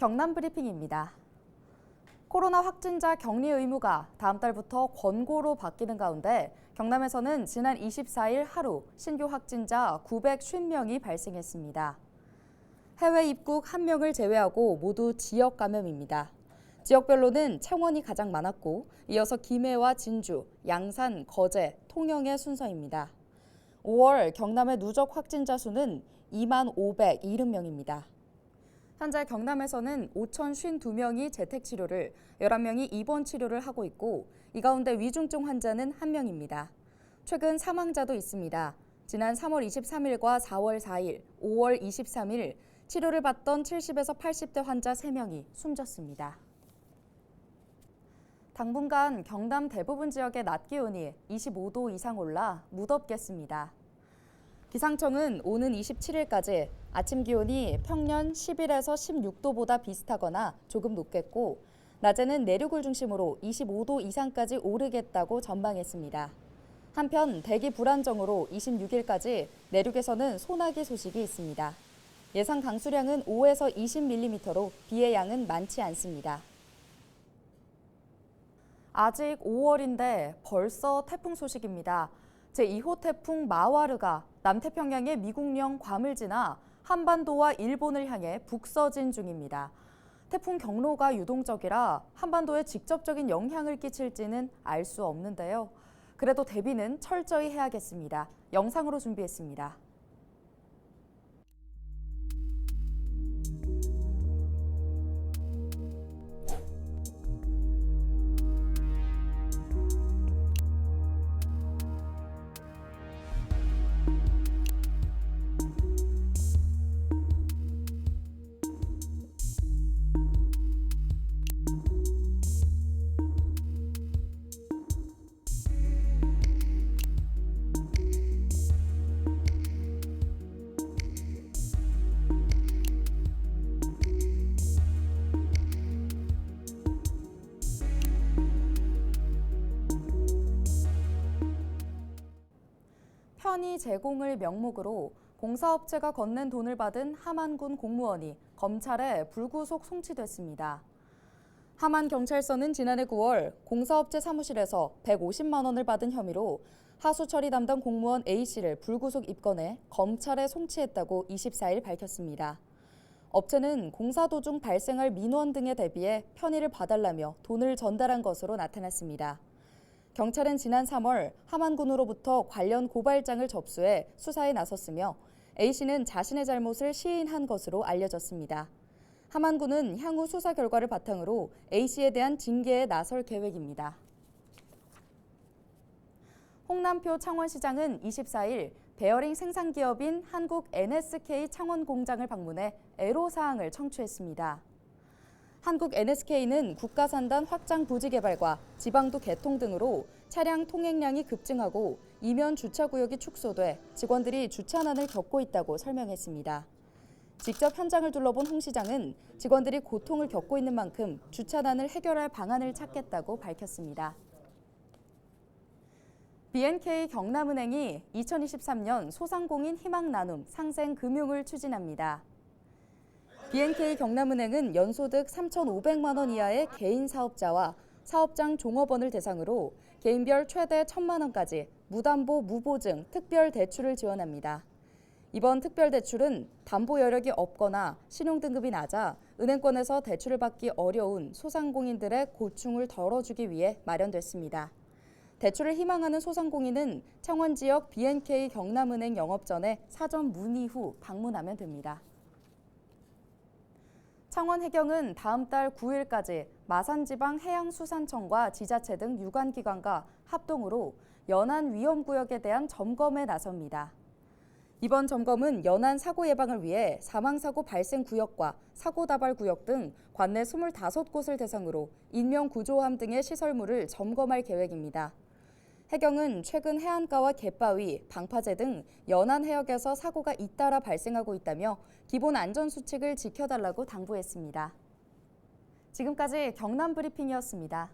경남 브리핑입니다. 코로나 확진자 격리 의무가 다음 달부터 권고로 바뀌는 가운데 경남에서는 지난 24일 하루 신규 확진자 950명이 발생했습니다. 해외 입국 1명을 제외하고 모두 지역 감염입니다. 지역별로는 창원이 가장 많았고 이어서 김해와 진주, 양산, 거제, 통영의 순서입니다. 5월 경남의 누적 확진자 수는 25,570명입니다. 현재 경남에서는 5,052명이 재택치료를, 11명이 입원 치료를 하고 있고 이 가운데 위중증 환자는 1명입니다. 최근 사망자도 있습니다. 지난 3월 23일과 4월 4일, 5월 23일 치료를 받던 70에서 80대 환자 3명이 숨졌습니다. 당분간 경남 대부분 지역의 낮 기온이 25도 이상 올라 무덥겠습니다. 기상청은 오는 27일까지 아침 기온이 평년 11에서 16도보다 비슷하거나 조금 높겠고 낮에는 내륙을 중심으로 25도 이상까지 오르겠다고 전망했습니다. 한편 대기 불안정으로 26일까지 내륙에서는 소나기 소식이 있습니다. 예상 강수량은 5에서 20mm로 비의 양은 많지 않습니다. 아직 5월인데 벌써 태풍 소식입니다. 제2호 태풍 마와르가 남태평양의 미국령 괌을 지나 한반도와 일본을 향해 북서진 중입니다. 태풍 경로가 유동적이라 한반도에 직접적인 영향을 끼칠지는 알 수 없는데요. 그래도 대비는 철저히 해야겠습니다. 영상으로 준비했습니다. 편의 제공을 명목으로 공사업체가 건넨 돈을 받은 함안군 공무원이 검찰에 불구속 송치됐습니다. 함안경찰서는 지난해 9월 공사업체 사무실에서 150만 원을 받은 혐의로 하수처리 담당 공무원 A씨를 불구속 입건해 검찰에 송치했다고 24일 밝혔습니다. 업체는 공사 도중 발생할 민원 등에 대비해 편의를 봐달라며 돈을 전달한 것으로 나타났습니다. 경찰은 지난 3월 함안군으로부터 관련 고발장을 접수해 수사에 나섰으며 A씨는 자신의 잘못을 시인한 것으로 알려졌습니다. 함안군은 향후 수사 결과를 바탕으로 A씨에 대한 징계에 나설 계획입니다. 홍남표 창원시장은 24일 베어링 생산기업인 한국 NSK 창원 공장을 방문해 애로사항을 청취했습니다. 한국 NSK는 국가산단 확장 부지 개발과 지방도 개통 등으로 차량 통행량이 급증하고 이면 주차구역이 축소돼 직원들이 주차난을 겪고 있다고 설명했습니다. 직접 현장을 둘러본 홍 시장은 직원들이 고통을 겪고 있는 만큼 주차난을 해결할 방안을 찾겠다고 밝혔습니다. BNK 경남은행이 2023년 소상공인 희망나눔 상생금융을 추진합니다. BNK 경남은행은 연소득 3,500만 원 이하의 개인 사업자와 사업장 종업원을 대상으로 개인별 최대 1,000만 원까지 무담보 무보증 특별 대출을 지원합니다. 이번 특별 대출은 담보 여력이 없거나 신용등급이 낮아 은행권에서 대출을 받기 어려운 소상공인들의 고충을 덜어주기 위해 마련됐습니다. 대출을 희망하는 소상공인은 창원 지역 BNK 경남은행 영업 전에 사전 문의 후 방문하면 됩니다. 창원해경은 다음 달 9일까지 마산지방해양수산청과 지자체 등 유관기관과 합동으로 연안 위험구역에 대한 점검에 나섭니다. 이번 점검은 연안 사고 예방을 위해 사망사고 발생 구역과 사고 다발 구역 등 관내 25곳을 대상으로 인명구조함 등의 시설물을 점검할 계획입니다. 해경은 최근 해안가와 갯바위, 방파제 등 연안 해역에서 사고가 잇따라 발생하고 있다며 기본 안전수칙을 지켜달라고 당부했습니다. 지금까지 경남 브리핑이었습니다.